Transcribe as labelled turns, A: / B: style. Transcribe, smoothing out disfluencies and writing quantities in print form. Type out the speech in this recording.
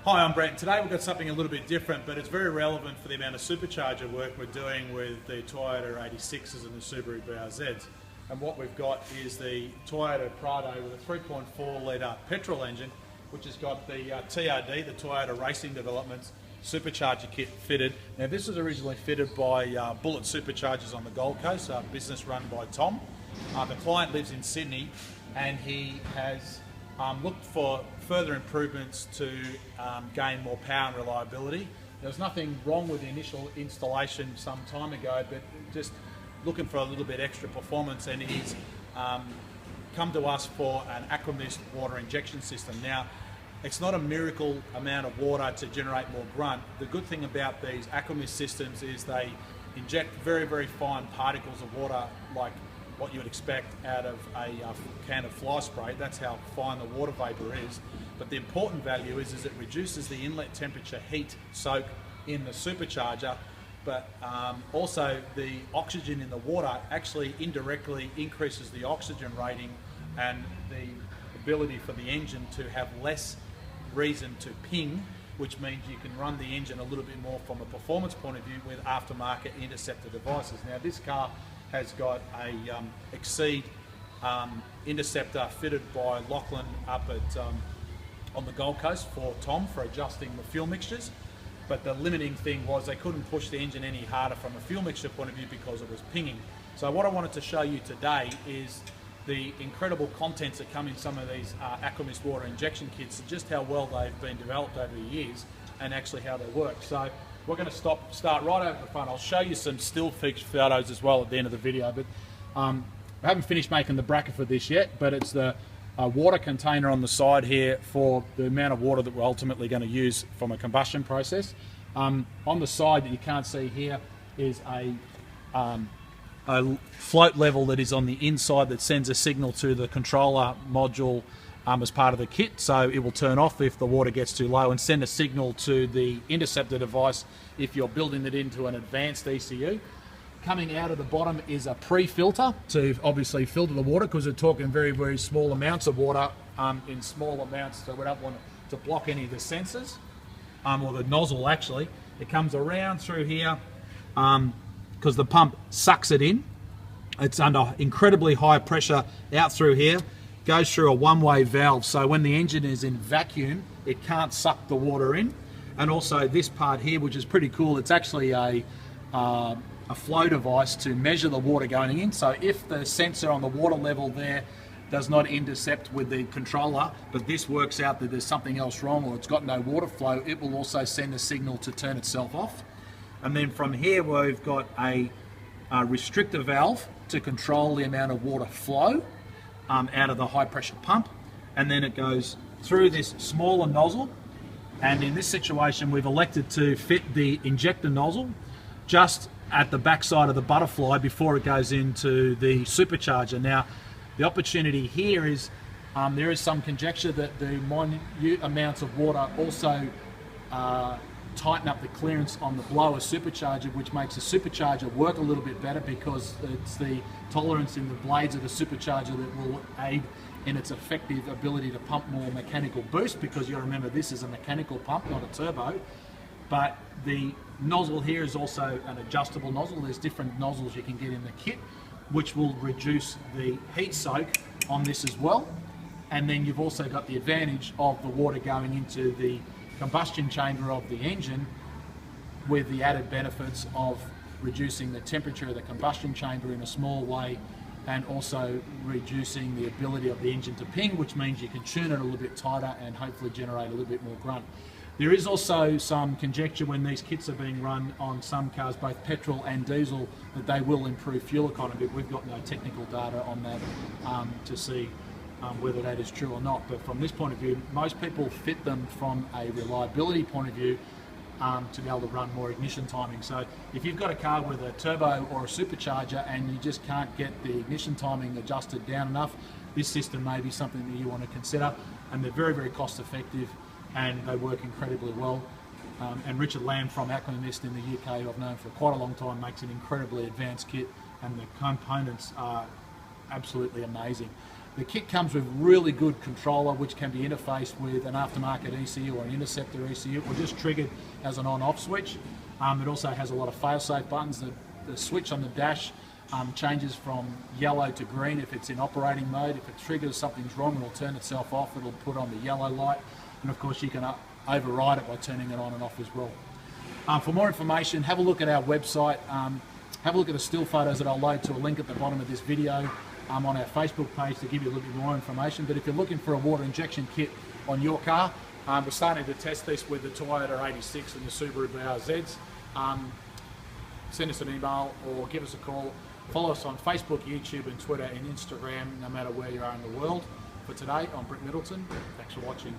A: Hi, I'm Brett. Today we've got something a little bit different, but it's very relevant for the amount of supercharger work we're doing with the Toyota 86s and the Subaru BRZs. And what we've got is the Toyota Prado with a 3.4 litre petrol engine, which has got the TRD, the Toyota Racing Developments supercharger kit fitted. Now this was originally fitted by Bullet Superchargers on the Gold Coast, a business run by Tom. The client lives in Sydney and he has looked for further improvements to gain more power and reliability. There was nothing wrong with the initial installation some time ago, but just looking for a little bit extra performance, and he's come to us for an AquaMist water injection system. Now, it's not a miracle amount of water to generate more grunt. The good thing about these AquaMist systems is they inject very, very fine particles of water, like what you would expect out of a can of fly spray. That's how fine the water vapor is. But the important value is it reduces the inlet temperature heat soak in the supercharger, but also the oxygen in the water actually indirectly increases the oxygen rating and the ability for the engine to have less reason to ping, which means you can run the engine a little bit more from a performance point of view with aftermarket interceptor devices. Now this car has got a EcuteK interceptor fitted by Lachlan up at on the Gold Coast for Tom for adjusting the fuel mixtures, but the limiting thing was they couldn't push the engine any harder from a fuel mixture point of view because it was pinging. So what I wanted to show you today is the incredible contents that come in some of these AquaMist water injection kits, and just how well they've been developed over the years and actually how they work. So we're going to start right over the front. I'll show you some still photos as well at the end of the video, but I haven't finished making the bracket for this yet, but it's the water container on the side here for the amount of water that we're ultimately going to use from a combustion process. On the side that you can't see here is a float level that is on the inside that sends a signal to the controller module as part of the kit, so it will turn off if the water gets too low and send a signal to the interceptor device if you're building it into an advanced ECU. Coming out of the bottom is a pre-filter to obviously filter the water, because we're talking very, very small amounts of water in small amounts, so we don't want to block any of the sensors or the nozzle. Actually, it comes around through here because the pump sucks it in. It's under incredibly high pressure out through here, goes through a one-way valve, so when the engine is in vacuum it can't suck the water in. And also this part here, which is pretty cool, it's actually a flow device to measure the water going in. So if the sensor on the water level there does not intercept with the controller, but this works out that there's something else wrong or it's got no water flow, it will also send a signal to turn itself off. And then from here we've got a restrictor valve to control the amount of water flow out of the high pressure pump, and then it goes through this smaller nozzle. And in this situation we've elected to fit the injector nozzle just at the back side of the butterfly before it goes into the supercharger. Now the opportunity here is there is some conjecture that the minute amounts of water also tighten up the clearance on the blower supercharger, which makes the supercharger work a little bit better, because it's the tolerance in the blades of the supercharger that will aid in its effective ability to pump more mechanical boost, because you remember this is a mechanical pump, not a turbo. But the nozzle here is also an adjustable nozzle. There's different nozzles you can get in the kit, which will reduce the heat soak on this as well. And then you've also got the advantage of the water going into the combustion chamber of the engine, with the added benefits of reducing the temperature of the combustion chamber in a small way, and also reducing the ability of the engine to ping, which means you can tune it a little bit tighter and hopefully generate a little bit more grunt. There is also some conjecture when these kits are being run on some cars, both petrol and diesel, that they will improve fuel economy. We've got no technical data on that to see whether that is true or not. But from this point of view, most people fit them from a reliability point of view to be able to run more ignition timing. So if you've got a car with a turbo or a supercharger and you just can't get the ignition timing adjusted down enough, this system may be something that you want to consider. And they're very, very cost effective, and they work incredibly well. And Richard Lamb from AquaMist in the UK, I've known for quite a long time, makes an incredibly advanced kit, and the components are absolutely amazing. The kit comes with really good controller which can be interfaced with an aftermarket ECU or an Interceptor ECU, or just triggered as an on-off switch. It also has a lot of fail-safe buttons. The switch on the dash changes from yellow to green if it's in operating mode. If it triggers something's wrong, it'll turn itself off. It'll put on the yellow light, and of course you can override it by turning it on and off as well. For more information, have a look at our website. Have a look at the still photos that I'll load to a link at the bottom of this video on our Facebook page to give you a little bit more information. But if you're looking for a water injection kit on your car, we're starting to test this with the Toyota 86 and the Subaru BRZs. Send us an email or give us a call. Follow us on Facebook, YouTube and Twitter and Instagram, no matter where you are in the world. For today, I'm Britt Middleton. Thanks for watching.